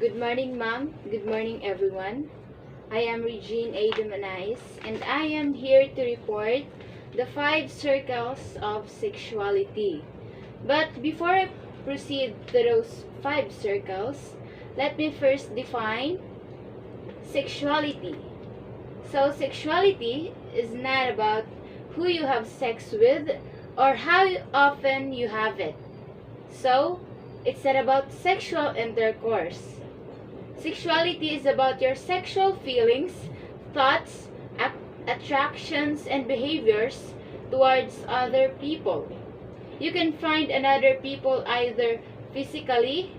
Good morning, ma'am. Good morning, everyone. I am Regine A. Dumanais, and I am here to report the 5 circles of sexuality. But before I proceed to those 5 circles, let me first define sexuality. So, sexuality is not about who you have sex with or how often you have it. So, it's not about sexual intercourse. Sexuality is about your sexual feelings, thoughts, attractions, and behaviors towards other people. You can find another people either physically,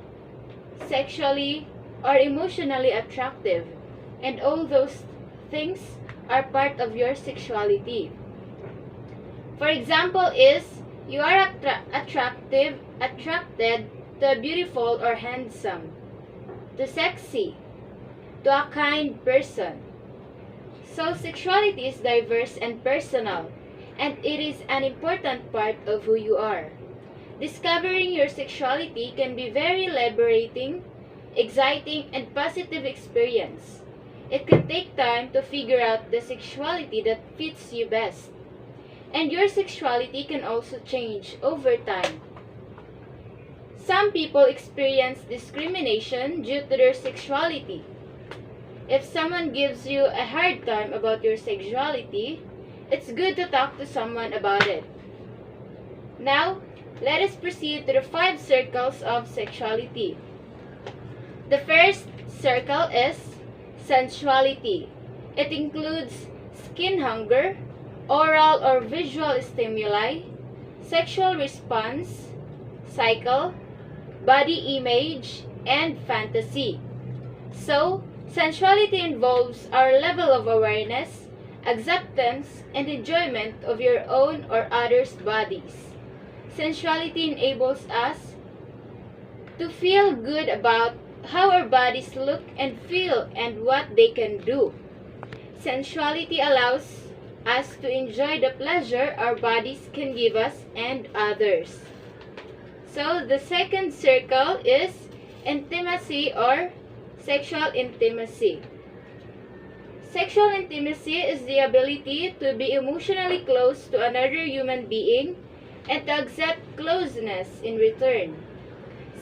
sexually, or emotionally attractive, and all those things are part of your sexuality. For example is, you are attracted to beautiful or handsome, to sexy, to a kind person. So sexuality is diverse and personal, and it is an important part of who you are. Discovering your sexuality can be very liberating, exciting, and positive experience. It can take time to figure out the sexuality that fits you best. And your sexuality can also change over time. Some people experience discrimination due to their sexuality. If someone gives you a hard time about your sexuality, it's good to talk to someone about it. Now, let us proceed to the 5 circles of sexuality. The first circle is sensuality. It includes skin hunger, oral or visual stimuli, sexual response, cycle, body image, and fantasy. So, sensuality involves our level of awareness, acceptance, and enjoyment of your own or others' bodies. Sensuality enables us to feel good about how our bodies look and feel and what they can do. Sensuality allows us to enjoy the pleasure our bodies can give us and others. So, the second circle is intimacy or sexual intimacy. Sexual intimacy is the ability to be emotionally close to another human being and to accept closeness in return.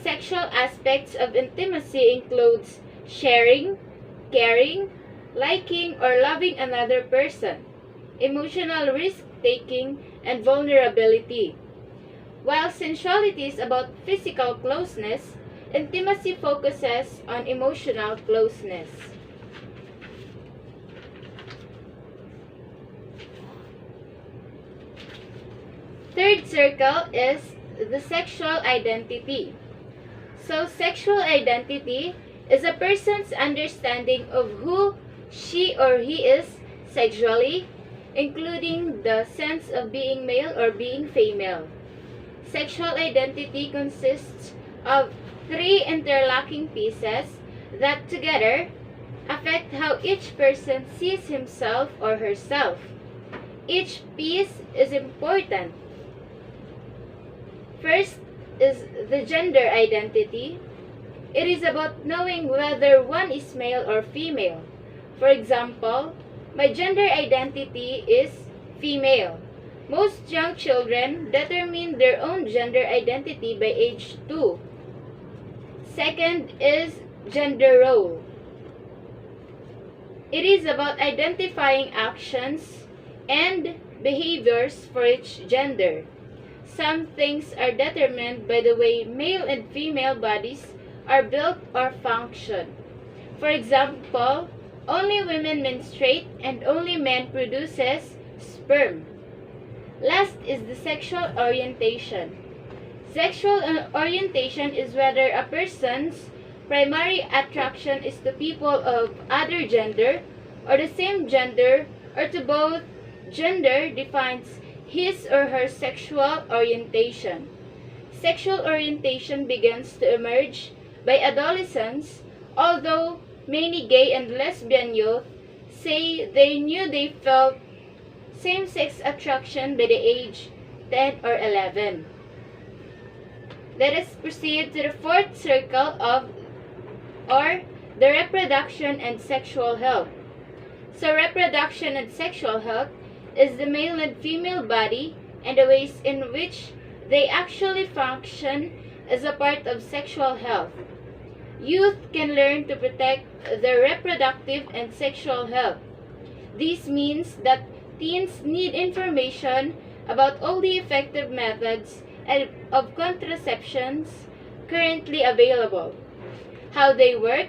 Sexual aspects of intimacy includes sharing, caring, liking or loving another person, emotional risk-taking, and vulnerability. While sensuality is about physical closeness, intimacy focuses on emotional closeness. Third circle is the sexual identity. So, sexual identity is a person's understanding of who she or he is sexually, including the sense of being male or being female. Sexual identity consists of 3 interlocking pieces that together affect how each person sees himself or herself. Each piece is important. First is the gender identity. It is about knowing whether one is male or female. For example, my gender identity is female. Most young children determine their own gender identity by age 2. Second is gender role. It is about identifying actions and behaviors for each gender. Some things are determined by the way male and female bodies are built or function. For example, only women menstruate and only men produces sperm. Last is the sexual orientation. Sexual orientation is whether a person's primary attraction is to people of other gender or the same gender or to both gender defines his or her sexual orientation. Sexual orientation begins to emerge by adolescence, although many gay and lesbian youth say they knew they felt same-sex attraction by the age 10 or 11. Let us proceed to the 4th circle of or the reproduction and sexual health. So reproduction and sexual health is the male and female body and the ways in which they actually function as a part of sexual health. Youth can learn to protect their reproductive and sexual health. This means that teens need information about all the effective methods of contraceptions currently available, how they work,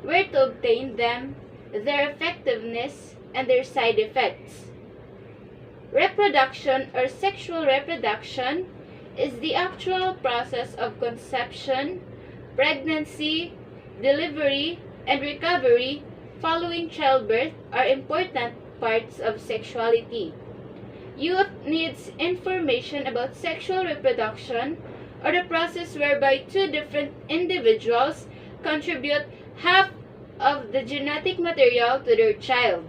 where to obtain them, their effectiveness, and their side effects. Reproduction or sexual reproduction is the actual process of conception, pregnancy, delivery, and recovery following childbirth are important parts of sexuality. Youth needs information about sexual reproduction or the process whereby two different individuals contribute half of the genetic material to their child.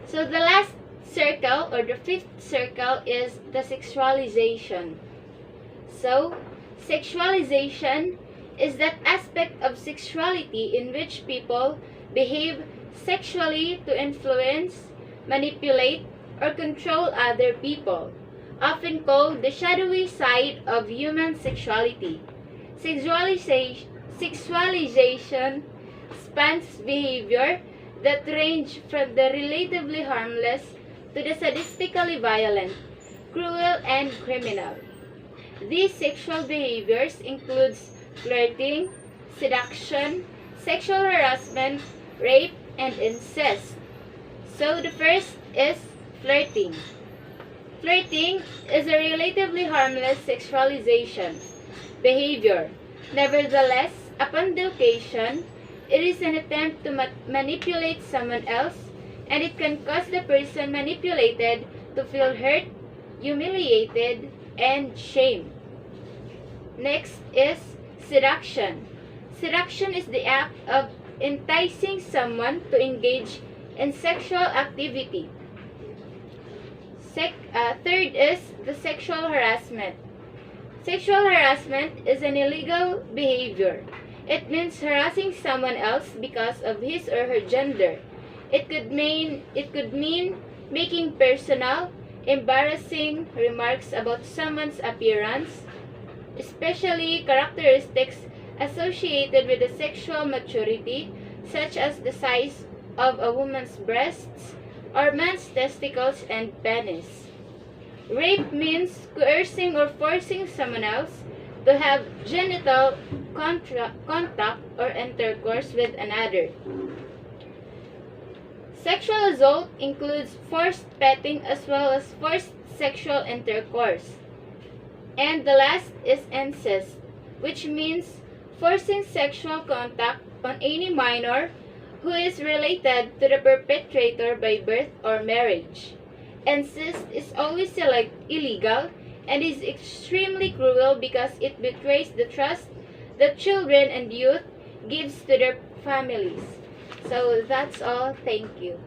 So the last circle or the fifth circle is the sexualization. So sexualization is that aspect of sexuality in which people behave sexually to influence, manipulate, or control other people, often called the shadowy side of human sexuality. Sexualization spans behavior that range from the relatively harmless to the sadistically violent, cruel, and criminal. These sexual behaviors include flirting, seduction, sexual harassment, rape, and incest. So the first is flirting. Flirting is a relatively harmless sexualization behavior. Nevertheless, upon the occasion, it is an attempt to manipulate someone else, and it can cause the person manipulated to feel hurt, humiliated, and shame. Next is seduction. Seduction is the act of enticing someone to engage in sexual activity. Third is the sexual harassment. Sexual harassment is an illegal behavior. It means harassing someone else because of his or her gender. It could mean making personal, embarrassing remarks about someone's appearance, especially characteristics associated with the sexual maturity, such as the size of a woman's breasts or man's testicles and penis. Rape means coercing or forcing someone else to have genital contact or intercourse with another. Sexual assault includes forced petting as well as forced sexual intercourse. And the last is incest, which means forcing sexual contact on any minor who is related to the perpetrator by birth or marriage. Incest is always illegal and is extremely cruel because it betrays the trust that children and youth gives to their families. So that's all. Thank you.